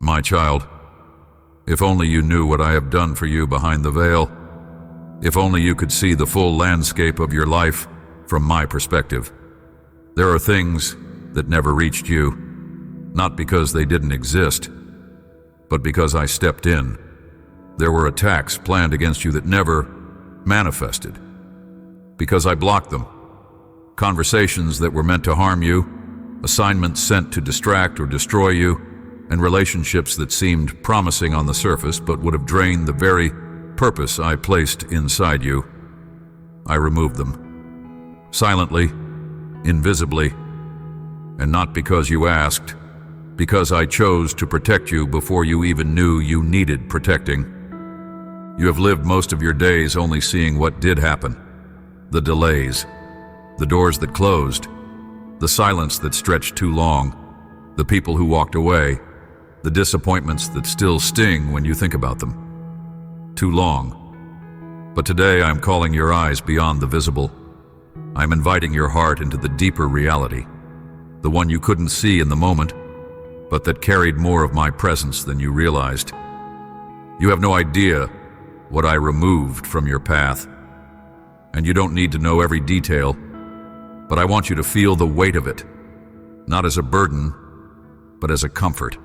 My child, if only you knew what I have done for you behind the veil. If only you could see the full landscape of your life from my perspective. There are things that never reached you, not because they didn't exist, but because I stepped in. There were attacks planned against you that never manifested, because I blocked them. Conversations that were meant to harm you, assignments sent to distract or destroy you, and relationships that seemed promising on the surface but would have drained the very purpose I placed inside you. I removed them. Silently, invisibly, and not because you asked, because I chose to protect you before you even knew you needed protecting. You have lived most of your days only seeing what did happen. The delays, the doors that closed, the silence that stretched too long, the people who walked away, the disappointments that still sting when you think about them. Too long. But today I am calling your eyes beyond the visible. I am inviting your heart into the deeper reality, the one you couldn't see in the moment, but that carried more of my presence than you realized. You have no idea what I removed from your path, and you don't need to know every detail, but I want you to feel the weight of it, not as a burden, but as a comfort.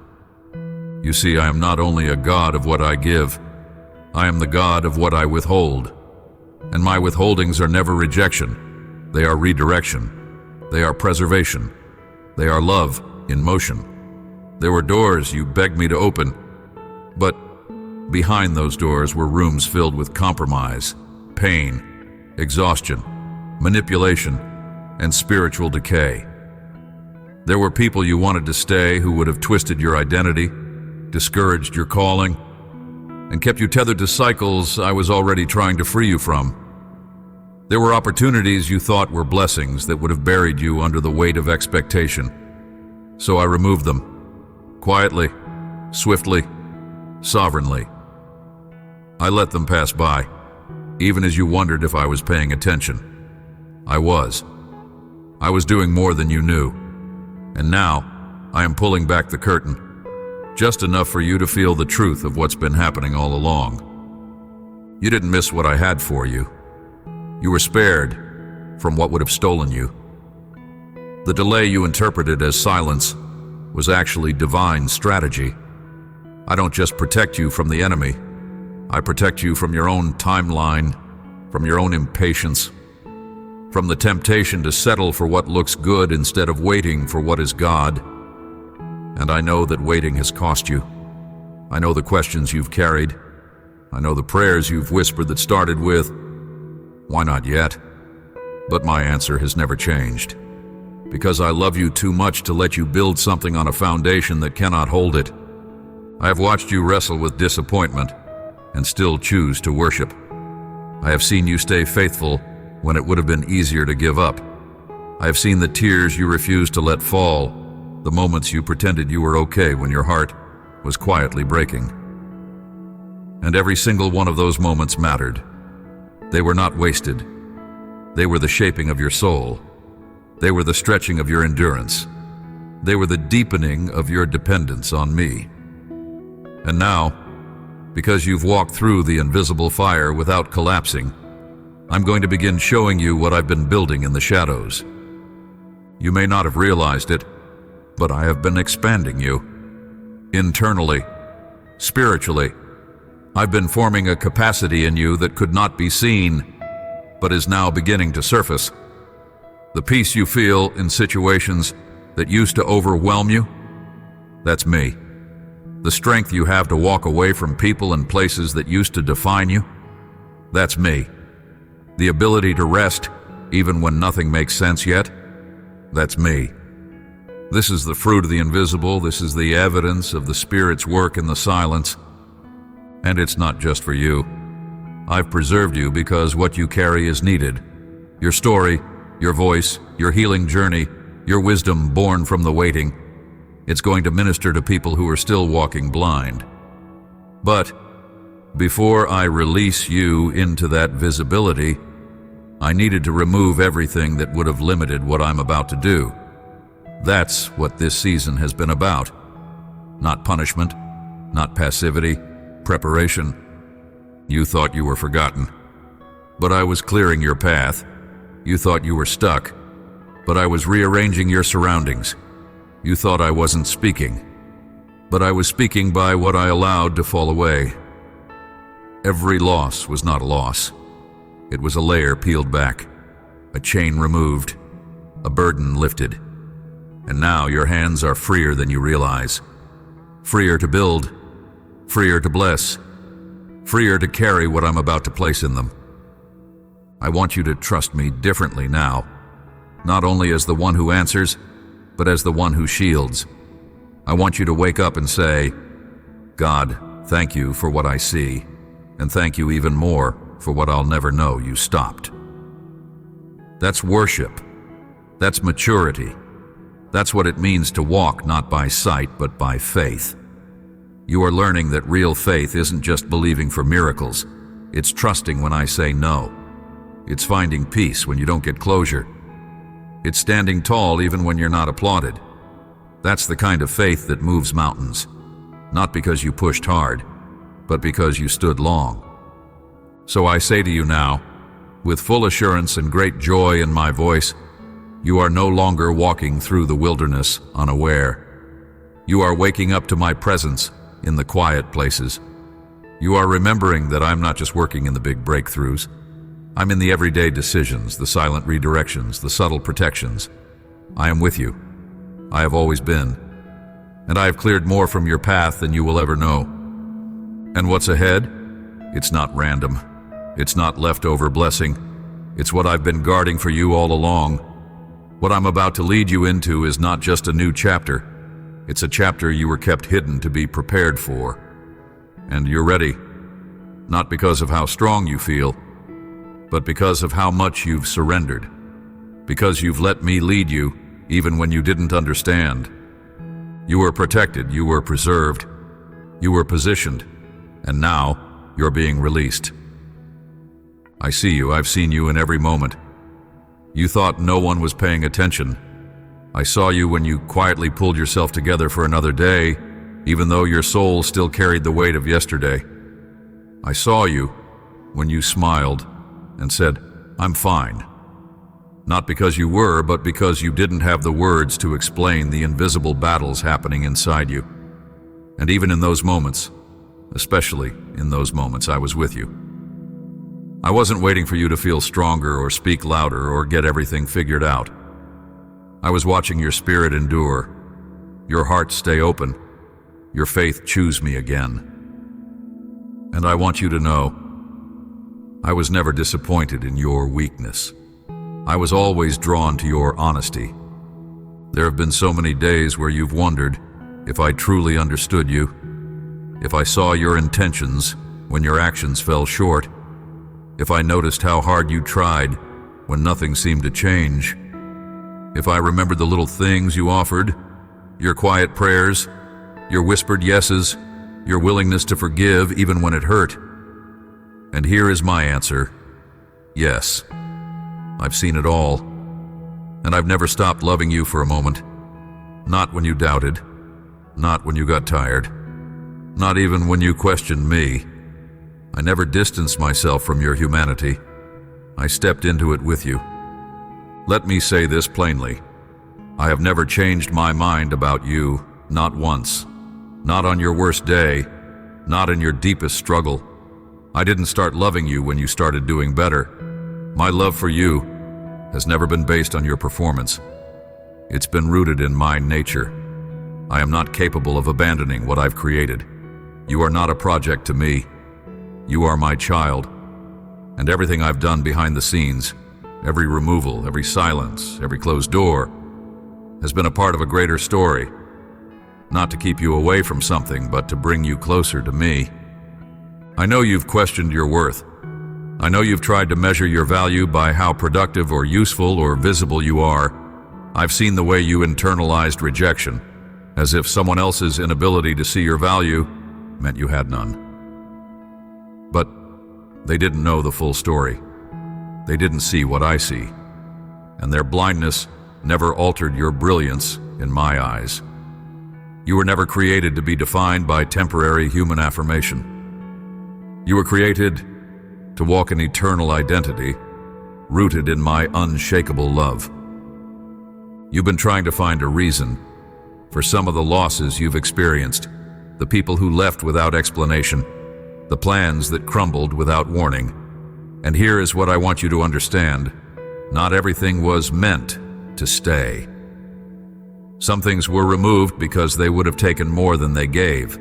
You see, I am not only a God of what I give, I am the God of what I withhold. And my withholdings are never rejection. They are redirection. They are preservation. They are love in motion. There were doors you begged me to open, but behind those doors were rooms filled with compromise, pain, exhaustion, manipulation, and spiritual decay. There were people you wanted to stay who would have twisted your identity, discouraged your calling, and kept you tethered to cycles I was already trying to free you from. There were opportunities you thought were blessings that would have buried you under the weight of expectation. So I removed them, quietly, swiftly, sovereignly. I let them pass by, even as you wondered if I was paying attention. I was. I was doing more than you knew. And now, I am pulling back the curtain, just enough for you to feel the truth of what's been happening all along. You didn't miss what I had for you. You were spared from what would have stolen you. The delay you interpreted as silence was actually divine strategy. I don't just protect you from the enemy. I protect you from your own timeline, from your own impatience, from the temptation to settle for what looks good instead of waiting for what is God. And I know that waiting has cost you. I know the questions you've carried. I know the prayers you've whispered that started with, "Why not yet?" But my answer has never changed. Because I love you too much to let you build something on a foundation that cannot hold it. I have watched you wrestle with disappointment and still choose to worship. I have seen you stay faithful when it would have been easier to give up. I have seen the tears you refused to let fall, the moments you pretended you were okay when your heart was quietly breaking. And every single one of those moments mattered. They were not wasted. They were the shaping of your soul. They were the stretching of your endurance. They were the deepening of your dependence on me. And now, because you've walked through the invisible fire without collapsing, I'm going to begin showing you what I've been building in the shadows. You may not have realized it, but I have been expanding you. Internally, spiritually, I've been forming a capacity in you that could not be seen, but is now beginning to surface. The peace you feel in situations that used to overwhelm you, that's me. The strength you have to walk away from people and places that used to define you, that's me. The ability to rest even when nothing makes sense yet, that's me. This is the fruit of the invisible. This is the evidence of the Spirit's work in the silence. And it's not just for you. I've preserved you because what you carry is needed. Your story, your voice, your healing journey, your wisdom born from the waiting. It's going to minister to people who are still walking blind. But before I release you into that visibility, I needed to remove everything that would have limited what I'm about to do. That's what this season has been about. Not punishment, not passivity, preparation. You thought you were forgotten, but I was clearing your path. You thought you were stuck, but I was rearranging your surroundings. You thought I wasn't speaking, but I was speaking by what I allowed to fall away. Every loss was not a loss. It was a layer peeled back, a chain removed, a burden lifted. And now your hands are freer than you realize. Freer to build, freer to bless, freer to carry what I'm about to place in them. I want you to trust me differently now, not only as the one who answers, but as the one who shields. I want you to wake up and say, God, thank you for what I see, and thank you even more for what I'll never know you stopped. That's worship. That's maturity. That's what it means to walk not by sight, but by faith. You are learning that real faith isn't just believing for miracles. It's trusting when I say no. It's finding peace when you don't get closure. It's standing tall even when you're not applauded. That's the kind of faith that moves mountains, not because you pushed hard, but because you stood long. So I say to you now, with full assurance and great joy in my voice, you are no longer walking through the wilderness unaware. You are waking up to my presence in the quiet places. You are remembering that I'm not just working in the big breakthroughs. I'm in the everyday decisions, the silent redirections, the subtle protections. I am with you. I have always been. And I have cleared more from your path than you will ever know. And what's ahead? It's not random. It's not leftover blessing. It's what I've been guarding for you all along. What I'm about to lead you into is not just a new chapter. It's a chapter you were kept hidden to be prepared for. And you're ready, not because of how strong you feel, but because of how much you've surrendered. Because you've let me lead you, even when you didn't understand. You were protected, you were preserved, you were positioned, and now you're being released. I see you, I've seen you in every moment. You thought no one was paying attention. I saw you when you quietly pulled yourself together for another day, even though your soul still carried the weight of yesterday. I saw you when you smiled and said, I'm fine. Not because you were, but because you didn't have the words to explain the invisible battles happening inside you. And even in those moments, especially in those moments, I was with you. I wasn't waiting for you to feel stronger or speak louder or get everything figured out. I was watching your spirit endure, your heart stay open, your faith choose me again. And I want you to know, I was never disappointed in your weakness. I was always drawn to your honesty. There have been so many days where you've wondered if I truly understood you, if I saw your intentions when your actions fell short, if I noticed how hard you tried when nothing seemed to change, if I remembered the little things you offered, your quiet prayers, your whispered yeses, your willingness to forgive even when it hurt. And here is my answer. Yes, I've seen it all. And I've never stopped loving you for a moment. Not when you doubted. Not when you got tired. Not even when you questioned me. I never distanced myself from your humanity. I stepped into it with you. Let me say this plainly. I have never changed my mind about you, not once. Not on your worst day, not in your deepest struggle. I didn't start loving you when you started doing better. My love for you has never been based on your performance. It's been rooted in my nature. I am not capable of abandoning what I've created. You are not a project to me. You are my child. And everything I've done behind the scenes, every removal, every silence, every closed door, has been a part of a greater story. Not to keep you away from something, but to bring you closer to me. I know you've questioned your worth. I know you've tried to measure your value by how productive or useful or visible you are. I've seen the way you internalized rejection, as if someone else's inability to see your value meant you had none. But they didn't know the full story. They didn't see what I see, and their blindness never altered your brilliance in my eyes. You were never created to be defined by temporary human affirmation. You were created to walk an eternal identity, rooted in my unshakable love. You've been trying to find a reason for some of the losses you've experienced, the people who left without explanation, the plans that crumbled without warning. And here is what I want you to understand. Not everything was meant to stay. Some things were removed because they would have taken more than they gave.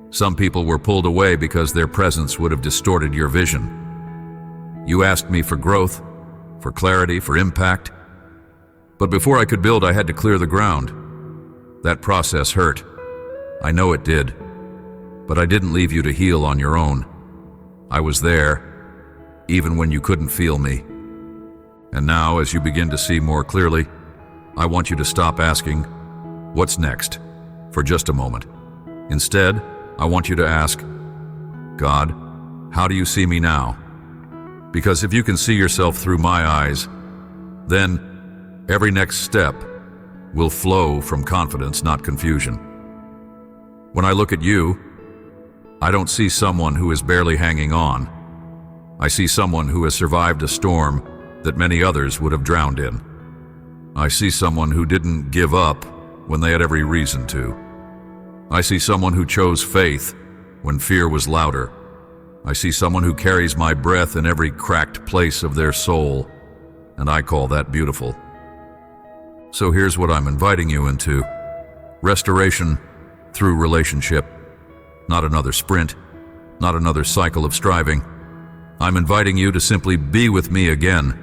Some people were pulled away because their presence would have distorted your vision. You asked me for growth, for clarity, for impact. But before I could build, I had to clear the ground. That process hurt. I know it did. But I didn't leave you to heal on your own. I was there, even when you couldn't feel me. And now, as you begin to see more clearly, I want you to stop asking, "What's next?" for just a moment. Instead, I want you to ask, "God, how do you see me now?" Because if you can see yourself through my eyes, then every next step will flow from confidence, not confusion. When I look at you, I don't see someone who is barely hanging on. I see someone who has survived a storm that many others would have drowned in. I see someone who didn't give up when they had every reason to. I see someone who chose faith when fear was louder. I see someone who carries my breath in every cracked place of their soul, and I call that beautiful. So here's what I'm inviting you into. Restoration through relationship. Not another sprint, not another cycle of striving. I'm inviting you to simply be with me again,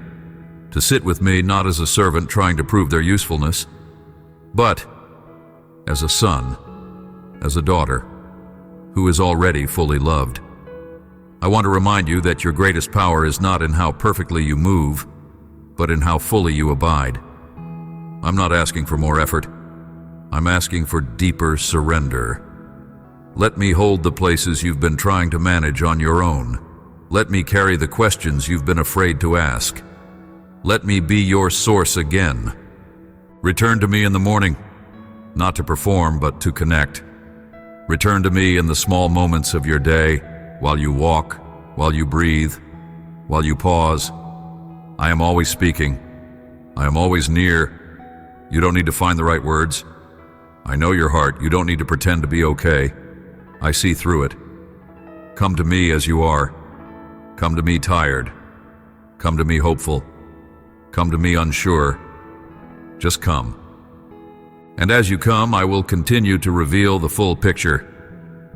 to sit with me not as a servant trying to prove their usefulness, but as a son, as a daughter, who is already fully loved. I want to remind you that your greatest power is not in how perfectly you move, but in how fully you abide. I'm not asking for more effort. I'm asking for deeper surrender. Let me hold the places you've been trying to manage on your own. Let me carry the questions you've been afraid to ask. Let me be your source again. Return to me in the morning, not to perform, but to connect. Return to me in the small moments of your day, while you walk, while you breathe, while you pause. I am always speaking. I am always near. You don't need to find the right words. I know your heart. You don't need to pretend to be okay. I see through it. Come to me as you are. Come to me tired. Come to me hopeful. Come to me unsure. Just come. And as you come, I will continue to reveal the full picture.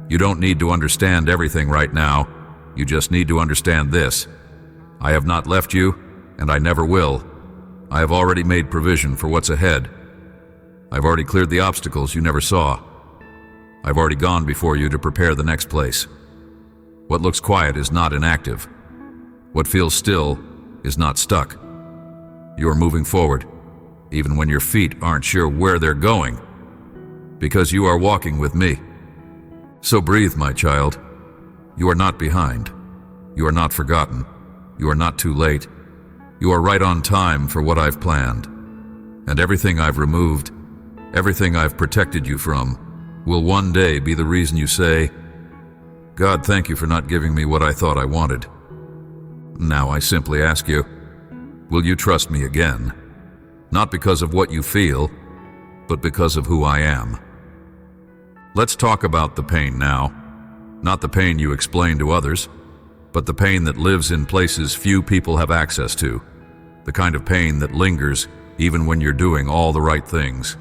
You don't need to understand everything right now. You just need to understand this. I have not left you, and I never will. I have already made provision for what's ahead. I've already cleared the obstacles you never saw. I've already gone before you to prepare the next place. What looks quiet is not inactive. What feels still is not stuck. You are moving forward, even when your feet aren't sure where they're going, because you are walking with me. So breathe, my child. You are not behind. You are not forgotten. You are not too late. You are right on time for what I've planned. And everything I've removed, everything I've protected you from, will one day be the reason you say, "God, thank you for not giving me what I thought I wanted." Now I simply ask you, will you trust me again? Not because of what you feel, but because of who I am. Let's talk about the pain now. Not the pain you explain to others, but the pain that lives in places few people have access to. The kind of pain that lingers even when you're doing all the right things.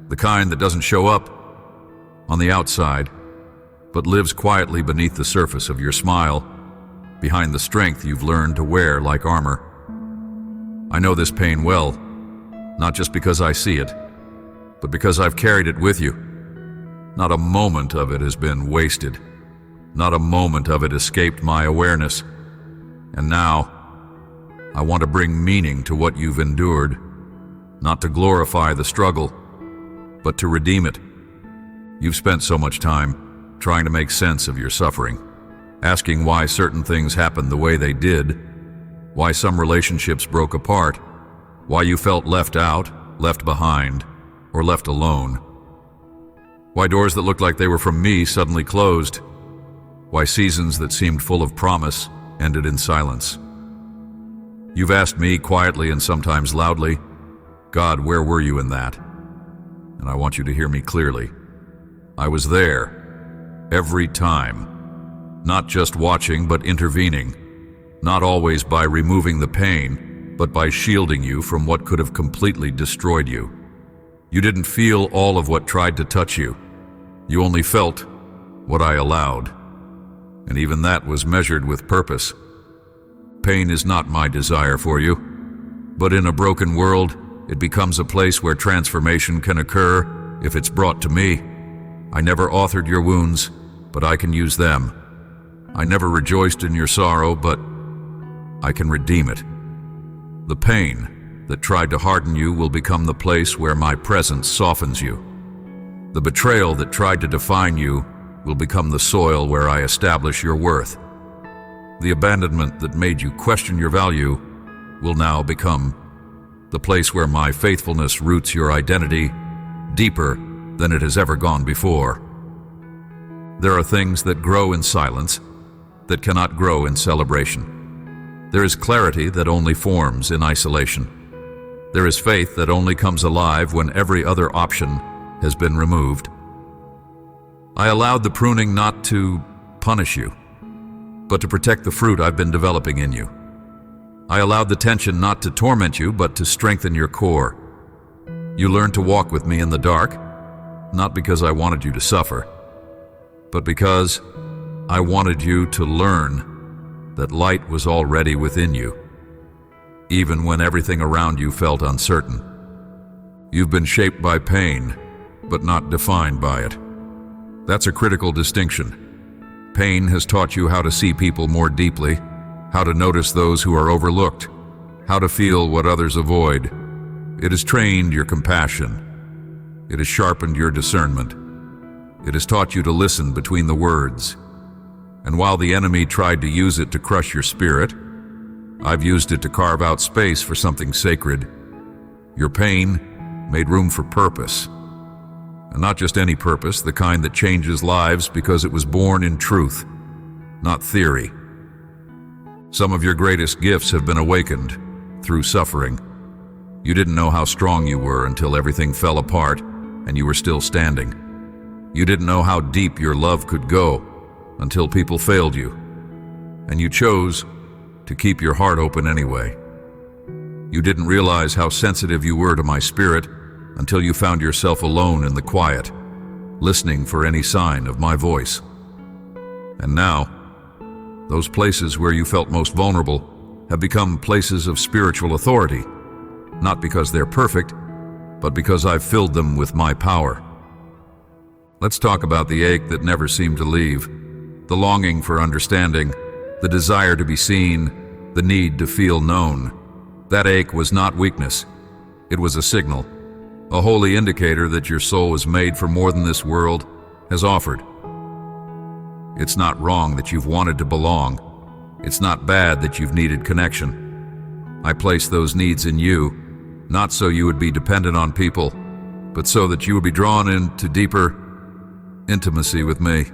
The kind that doesn't show up on the outside, but lives quietly beneath the surface of your smile, behind the strength you've learned to wear like armor. I know this pain well, not just because I see it, but because I've carried it with you. Not a moment of it has been wasted. Not a moment of it escaped my awareness. And now, I want to bring meaning to what you've endured, not to glorify the struggle, but to redeem it. You've spent so much time trying to make sense of your suffering, asking why certain things happened the way they did, why some relationships broke apart, why you felt left out, left behind, or left alone. Why doors that looked like they were from me suddenly closed? Why seasons that seemed full of promise ended in silence? You've asked me quietly and sometimes loudly, God, where were you in that? And I want you to hear me clearly. I was there, every time, not just watching but intervening, not always by removing the pain, but by shielding you from what could have completely destroyed you. You didn't feel all of what tried to touch you. You only felt what I allowed. And even that was measured with purpose. Pain is not my desire for you, but in a broken world, it becomes a place where transformation can occur if it's brought to me. I never authored your wounds, but I can use them. I never rejoiced in your sorrow, but I can redeem it. The pain that tried to harden you will become the place where my presence softens you. The betrayal that tried to define you will become the soil where I establish your worth. The abandonment that made you question your value will now become the place where my faithfulness roots your identity deeper than it has ever gone before. There are things that grow in silence that cannot grow in celebration. There is clarity that only forms in isolation. There is faith that only comes alive when every other option has been removed. I allowed the pruning not to punish you, but to protect the fruit I've been developing in you. I allowed the tension not to torment you, but to strengthen your core. You learned to walk with me in the dark, not because I wanted you to suffer, but because I wanted you to learn that light was already within you, even when everything around you felt uncertain. You've been shaped by pain, but not defined by it. That's a critical distinction. Pain has taught you how to see people more deeply, how to notice those who are overlooked, how to feel what others avoid. It has trained your compassion. It has sharpened your discernment. It has taught you to listen between the words. And while the enemy tried to use it to crush your spirit, I've used it to carve out space for something sacred. Your pain made room for purpose. And not just any purpose, the kind that changes lives because it was born in truth, not theory. Some of your greatest gifts have been awakened through suffering. You didn't know how strong you were until everything fell apart and you were still standing. You didn't know how deep your love could go until people failed you. And you chose to keep your heart open anyway. You didn't realize how sensitive you were to my spirit until you found yourself alone in the quiet, listening for any sign of my voice. And now, those places where you felt most vulnerable have become places of spiritual authority, not because they're perfect, but because I've filled them with my power. Let's talk about the ache that never seemed to leave, the longing for understanding, the desire to be seen, the need to feel known. That ache was not weakness. It was a signal, a holy indicator that your soul was made for more than this world has offered. It's not wrong that you've wanted to belong. It's not bad that you've needed connection. I placed those needs in you, not so you would be dependent on people, but so that you would be drawn into deeper intimacy with me.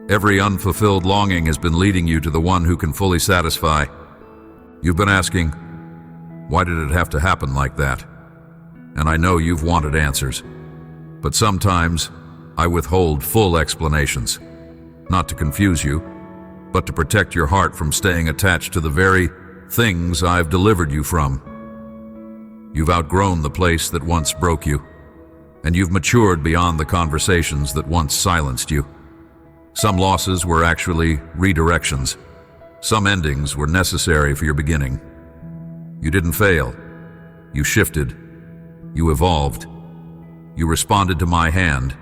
Every unfulfilled longing has been leading you to the one who can fully satisfy. You've been asking, why did it have to happen like that? And I know you've wanted answers, but sometimes I withhold full explanations, not to confuse you, but to protect your heart from staying attached to the very things I've delivered you from. You've outgrown the place that once broke you, and you've matured beyond the conversations that once silenced you. Some losses were actually redirections. Some endings were necessary for your beginning. You didn't fail. You shifted. You evolved. You responded to my hand,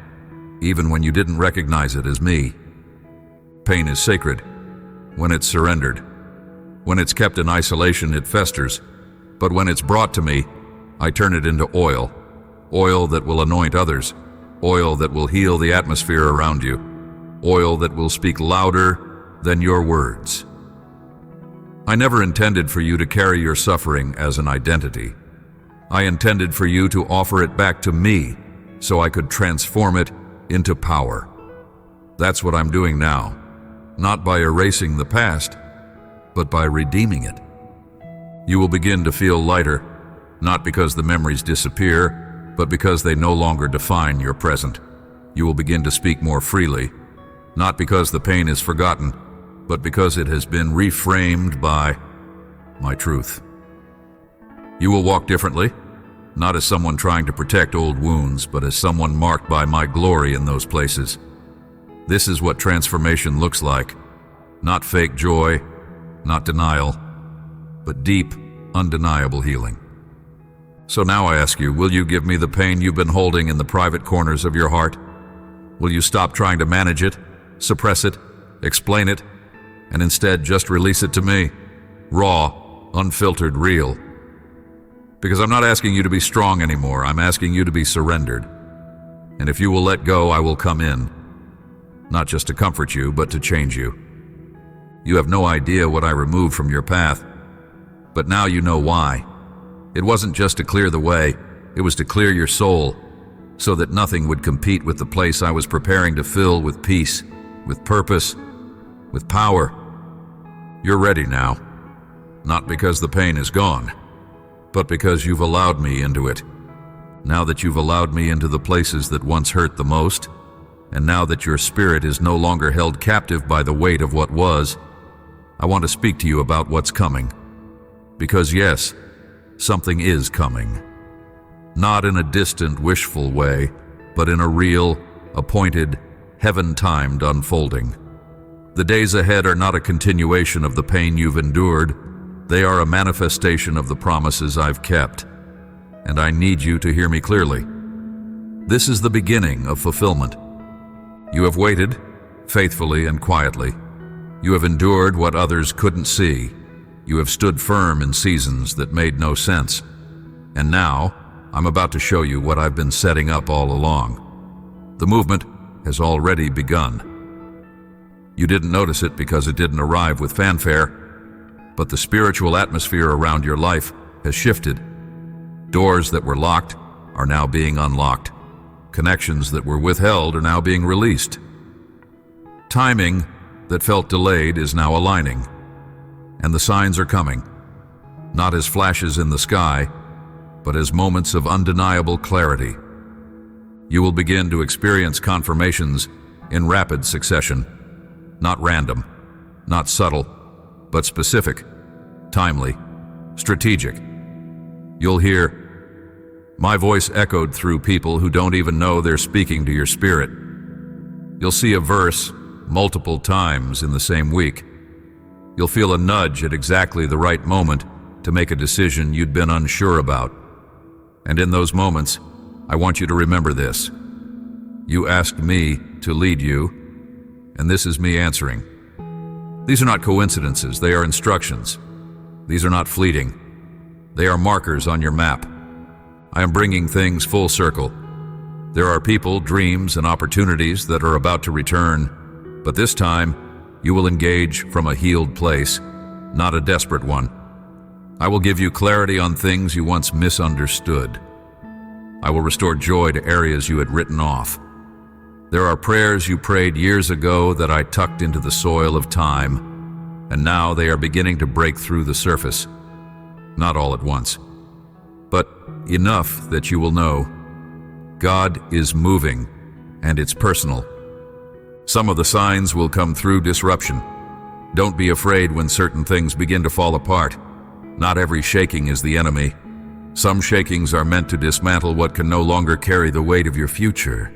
even when you didn't recognize it as me. Pain is sacred when it's surrendered. When it's kept in isolation, it festers. But when it's brought to me, I turn it into oil. Oil that will anoint others. Oil that will heal the atmosphere around you. Oil that will speak louder than your words. I never intended for you to carry your suffering as an identity. I intended for you to offer it back to me so I could transform it into power. That's what I'm doing now, not by erasing the past, but by redeeming it. You will begin to feel lighter, not because the memories disappear, but because they no longer define your present. You will begin to speak more freely, not because the pain is forgotten, but because it has been reframed by my truth. You will walk differently, not as someone trying to protect old wounds, but as someone marked by my glory in those places. This is what transformation looks like. Not fake joy, not denial, but deep, undeniable healing. So now I ask you, will you give me the pain you've been holding in the private corners of your heart? Will you stop trying to manage it, suppress it, explain it, and instead just release it to me, raw, unfiltered, real? Because I'm not asking you to be strong anymore, I'm asking you to be surrendered. And if you will let go, I will come in, not just to comfort you, but to change you. You have no idea what I removed from your path, but now you know why. It wasn't just to clear the way, it was to clear your soul, so that nothing would compete with the place I was preparing to fill with peace, with purpose, with power. You're ready now, not because the pain is gone, but because you've allowed me into it. Now that you've allowed me into the places that once hurt the most, and now that your spirit is no longer held captive by the weight of what was, I want to speak to you about what's coming. Because yes, something is coming. Not in a distant, wishful way, but in a real, appointed, heaven-timed unfolding. The days ahead are not a continuation of the pain you've endured. They are a manifestation of the promises I've kept. And I need you to hear me clearly. This is the beginning of fulfillment. You have waited, faithfully and quietly. You have endured what others couldn't see. You have stood firm in seasons that made no sense. And now, I'm about to show you what I've been setting up all along. The movement has already begun. You didn't notice it because it didn't arrive with fanfare, but the spiritual atmosphere around your life has shifted. Doors that were locked are now being unlocked. Connections that were withheld are now being released. Timing that felt delayed is now aligning. And the signs are coming, not as flashes in the sky, but as moments of undeniable clarity. You will begin to experience confirmations in rapid succession, not random, not subtle, but specific, timely, strategic. You'll hear my voice echoed through people who don't even know they're speaking to your spirit. You'll see a verse multiple times in the same week. You'll feel a nudge at exactly the right moment to make a decision you'd been unsure about. And in those moments, I want you to remember this. You asked me to lead you, and this is me answering. These are not coincidences, they are instructions. These are not fleeting. They are markers on your map. I am bringing things full circle. There are people, dreams, and opportunities that are about to return, but this time, you will engage from a healed place, not a desperate one. I will give you clarity on things you once misunderstood. I will restore joy to areas you had written off. There are prayers you prayed years ago that I tucked into the soil of time, and now they are beginning to break through the surface. Not all at once, but enough that you will know God is moving, and it's personal. Some of the signs will come through disruption. Don't be afraid when certain things begin to fall apart. Not every shaking is the enemy. Some shakings are meant to dismantle what can no longer carry the weight of your future.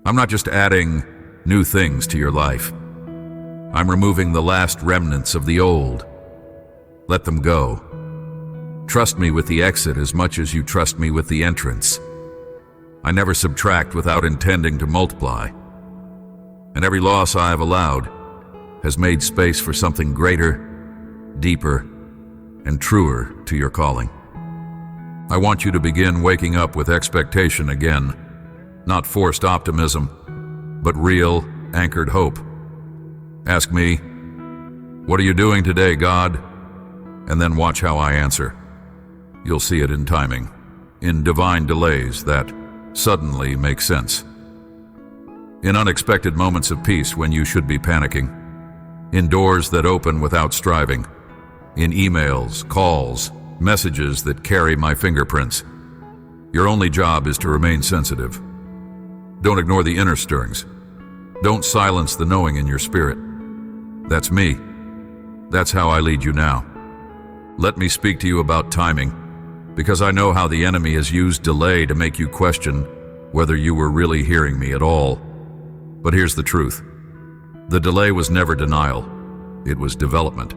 I'm not just adding new things to your life. I'm removing the last remnants of the old. Let them go. Trust me with the exit as much as you trust me with the entrance. I never subtract without intending to multiply. And every loss I have allowed has made space for something greater, deeper, and truer to your calling. I want you to begin waking up with expectation again, not forced optimism, but real, anchored hope. Ask me, "What are you doing today, God?" And then watch how I answer. You'll see it in timing, in divine delays that suddenly make sense. In unexpected moments of peace when you should be panicking. In doors that open without striving. In emails, calls, messages that carry my fingerprints. Your only job is to remain sensitive. Don't ignore the inner stirrings. Don't silence the knowing in your spirit. That's me. That's how I lead you now. Let me speak to you about timing, because I know how the enemy has used delay to make you question whether you were really hearing me at all. But here's the truth. The delay was never denial. It was development.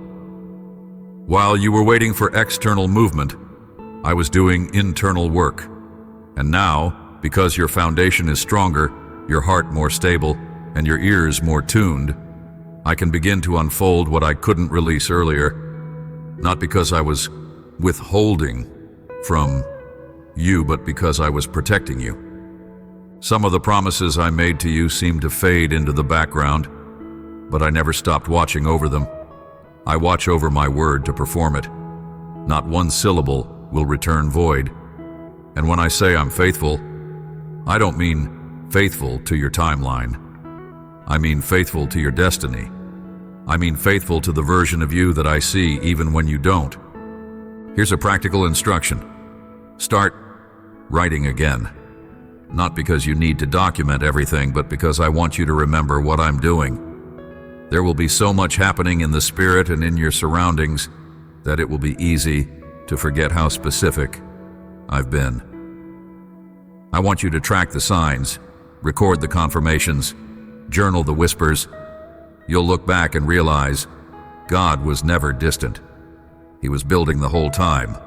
While you were waiting for external movement, I was doing internal work. And now, because your foundation is stronger, your heart more stable, and your ears more tuned, I can begin to unfold what I couldn't release earlier, not because I was withholding from you, but because I was protecting you. Some of the promises I made to you seemed to fade into the background, but I never stopped watching over them. I watch over my word to perform it. Not one syllable will return void. And when I say I'm faithful, I don't mean faithful to your timeline. I mean faithful to your destiny. I mean faithful to the version of you that I see even when you don't. Here's a practical instruction. Start writing again. Not because you need to document everything, but because I want you to remember what I'm doing. There will be so much happening in the spirit and in your surroundings that it will be easy to forget how specific I've been. I want you to track the signs, record the confirmations, journal the whispers. You'll look back and realize God was never distant. He was building the whole time.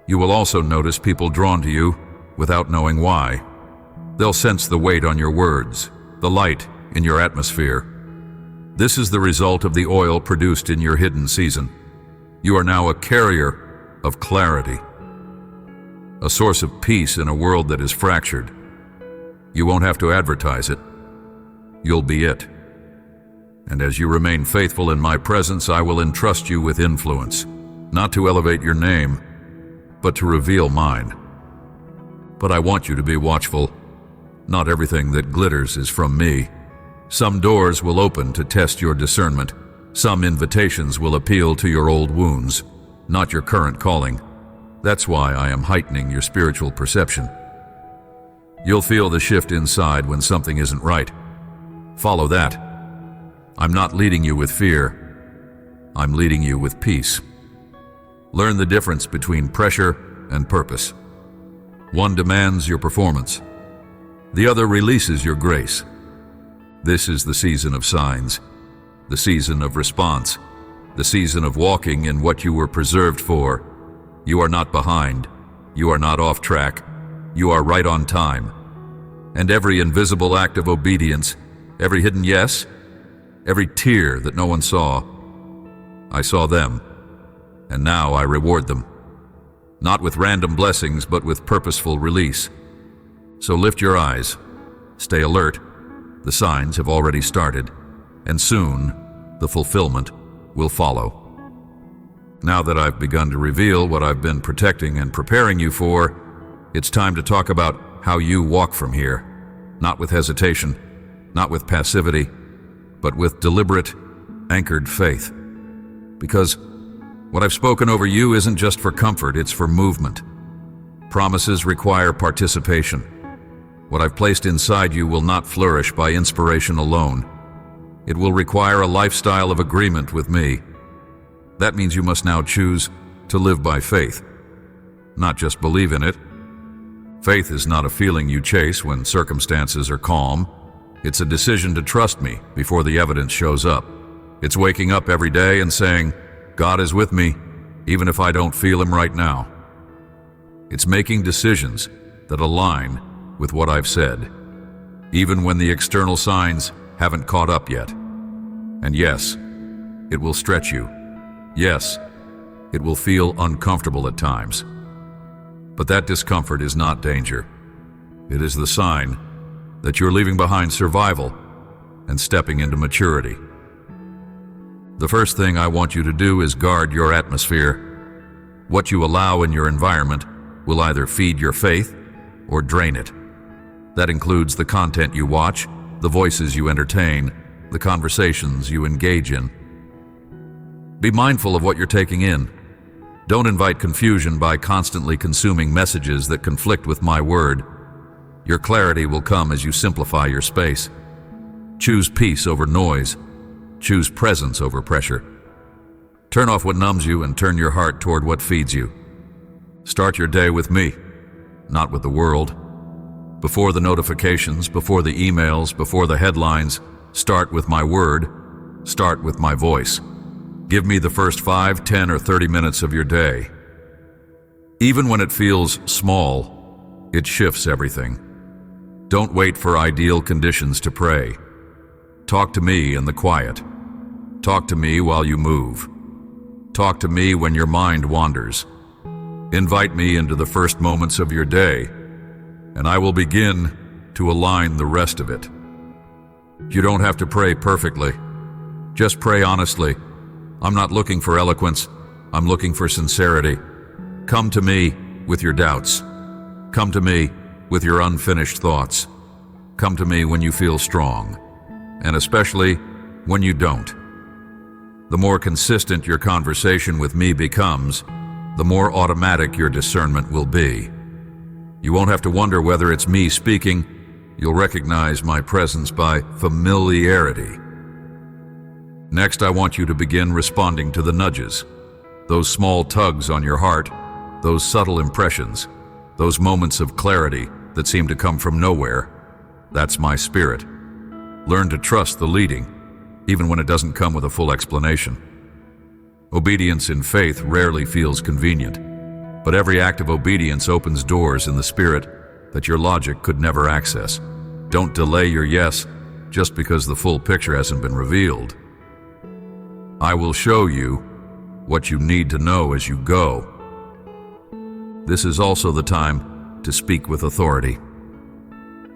You will also notice people drawn to you without knowing why. They'll sense the weight on your words, the light in your atmosphere. This is the result of the oil produced in your hidden season. You are now a carrier of clarity, a source of peace in a world that is fractured. You won't have to advertise it. You'll be it. And as you remain faithful in my presence, I will entrust you with influence, not to elevate your name, but to reveal mine. But I want you to be watchful. Not everything that glitters is from me. Some doors will open to test your discernment. Some invitations will appeal to your old wounds, not your current calling. That's why I am heightening your spiritual perception. You'll feel the shift inside when something isn't right. Follow that. I'm not leading you with fear. I'm leading you with peace. Learn the difference between pressure and purpose. One demands your performance. The other releases your grace. This is the season of signs, the season of response, the season of walking in what you were preserved for. You are not behind. You are not off track. You are right on time. And every invisible act of obedience, every hidden yes, every tear that no one saw, I saw them, and now I reward them. Not with random blessings, but with purposeful release. So lift your eyes, stay alert. The signs have already started, and soon the fulfillment will follow. Now that I've begun to reveal what I've been protecting and preparing you for, it's time to talk about how you walk from here. Not with hesitation, not with passivity, but with deliberate, anchored faith. Because what I've spoken over you isn't just for comfort, it's for movement. Promises require participation. What I've placed inside you will not flourish by inspiration alone. It will require a lifestyle of agreement with me. That means you must now choose to live by faith, not just believe in it. Faith is not a feeling you chase when circumstances are calm. It's a decision to trust me before the evidence shows up. It's waking up every day and saying, God is with me, even if I don't feel Him right now. It's making decisions that align with what I've said, even when the external signs haven't caught up yet. And yes, it will stretch you. Yes, it will feel uncomfortable at times. But that discomfort is not danger. It is the sign that you're leaving behind survival and stepping into maturity. The first thing I want you to do is guard your atmosphere. What you allow in your environment will either feed your faith or drain it. That includes the content you watch, the voices you entertain, the conversations you engage in. Be mindful of what you're taking in. Don't invite confusion by constantly consuming messages that conflict with my word. Your clarity will come as you simplify your space. Choose peace over noise. Choose presence over pressure. Turn off what numbs you and turn your heart toward what feeds you. Start your day with me, not with the world. Before the notifications, before the emails, before the headlines, start with my word, start with my voice. Give me the first 5, 10, or 30 minutes of your day. Even when it feels small, it shifts everything. Don't wait for ideal conditions to pray. Talk to me in the quiet. Talk to me while you move. Talk to me when your mind wanders. Invite me into the first moments of your day, and I will begin to align the rest of it. You don't have to pray perfectly. Just pray honestly. I'm not looking for eloquence. I'm looking for sincerity. Come to me with your doubts. Come to me with your unfinished thoughts. Come to me when you feel strong, and especially when you don't. The more consistent your conversation with me becomes, the more automatic your discernment will be. You won't have to wonder whether it's me speaking. You'll recognize my presence by familiarity. Next, I want you to begin responding to the nudges, those small tugs on your heart, those subtle impressions, those moments of clarity that seem to come from nowhere. That's my spirit. Learn to trust the leading, even when it doesn't come with a full explanation. Obedience in faith rarely feels convenient, but every act of obedience opens doors in the spirit that your logic could never access. Don't delay your yes just because the full picture hasn't been revealed. I will show you what you need to know as you go. This is also the time to speak with authority.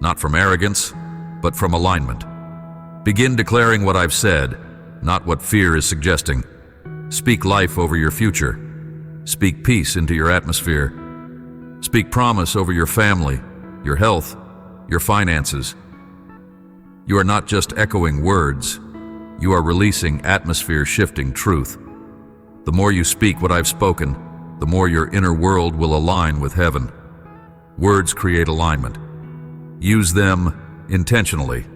Not from arrogance, but from alignment. Begin declaring what I've said, not what fear is suggesting. Speak life over your future. Speak peace into your atmosphere. Speak promise over your family, your health, your finances. You are not just echoing words. You are releasing atmosphere-shifting truth. The more you speak what I've spoken, the more your inner world will align with heaven. Words create alignment. Use them intentionally.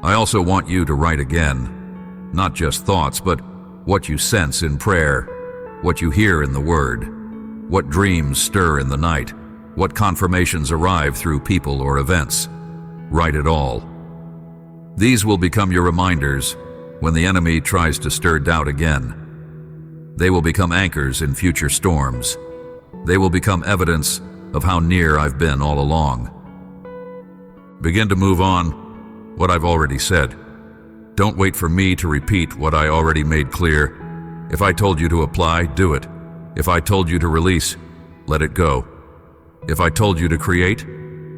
I also want you to write again, not just thoughts, but what you sense in prayer, what you hear in the Word, what dreams stir in the night, what confirmations arrive through people or events. Write it all. These will become your reminders when the enemy tries to stir doubt again. They will become anchors in future storms. They will become evidence of how near I've been all along. Begin to move on what I've already said. Don't wait for me to repeat what I already made clear. If I told you to apply, do it. If I told you to release, let it go. If I told you to create,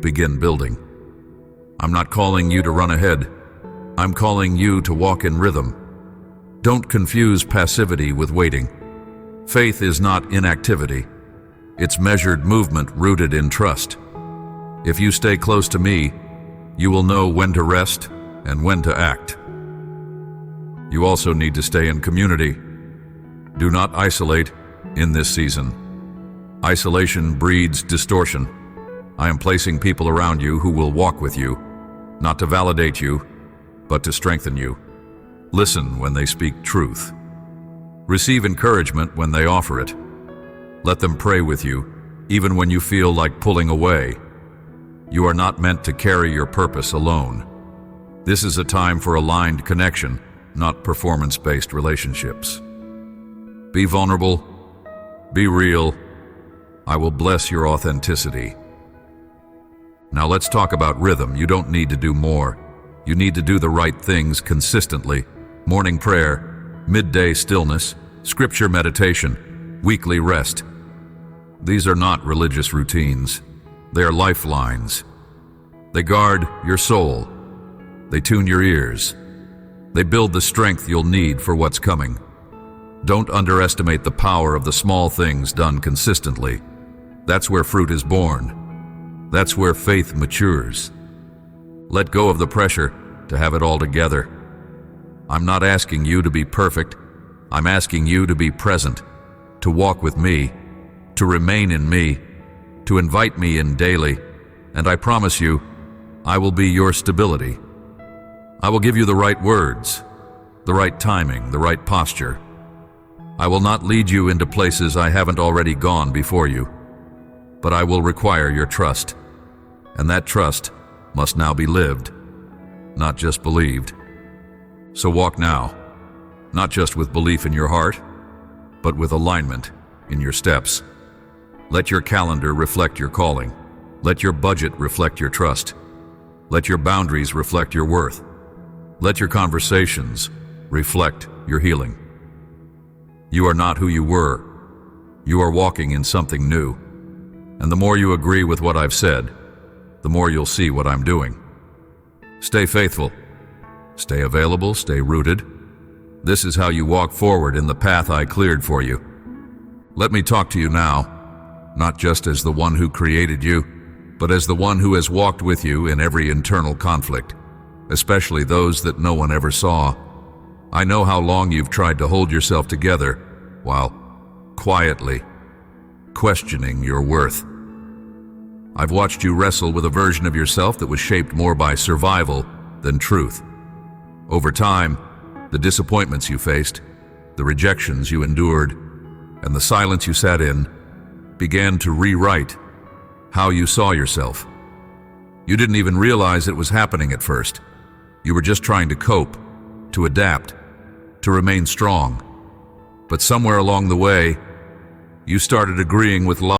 begin building. I'm not calling you to run ahead. I'm calling you to walk in rhythm. Don't confuse passivity with waiting. Faith is not inactivity. It's measured movement rooted in trust. If you stay close to me, you will know when to rest and when to act. You also need to stay in community. Do not isolate in this season. Isolation breeds distortion. I am placing people around you who will walk with you, not to validate you, but to strengthen you. Listen when they speak truth. Receive encouragement when they offer it. Let them pray with you, even when you feel like pulling away. You are not meant to carry your purpose alone. This is a time for aligned connection, not performance-based relationships. Be vulnerable. Be real. I will bless your authenticity. Now let's talk about rhythm. You don't need to do more. You need to do the right things consistently. Morning prayer, midday stillness, scripture meditation, weekly rest. These are not religious routines. They are lifelines. They guard your soul. They tune your ears. They build the strength you'll need for what's coming. Don't underestimate the power of the small things done consistently. That's where fruit is born. That's where faith matures. Let go of the pressure to have it all together. I'm not asking you to be perfect. I'm asking you to be present, to walk with me, to remain in me, to invite me in daily, and I promise you, I will be your stability. I will give you the right words, the right timing, the right posture. I will not lead you into places I haven't already gone before you, but I will require your trust, and that trust must now be lived, not just believed. So walk now, not just with belief in your heart, but with alignment in your steps. Let your calendar reflect your calling. Let your budget reflect your trust. Let your boundaries reflect your worth. Let your conversations reflect your healing. You are not who you were. You are walking in something new. And the more you agree with what I've said, the more you'll see what I'm doing. Stay faithful. Stay available. Stay rooted. This is how you walk forward in the path I cleared for you. Let me talk to you now, not just as the one who created you, but as the one who has walked with you in every internal conflict, especially those that no one ever saw. I know how long you've tried to hold yourself together while quietly questioning your worth. I've watched you wrestle with a version of yourself that was shaped more by survival than truth. Over time, the disappointments you faced, the rejections you endured, and the silence you sat in began to rewrite how you saw yourself. You didn't even realize it was happening at first. You were just trying to cope, to adapt, to remain strong. But somewhere along the way, you started agreeing with life.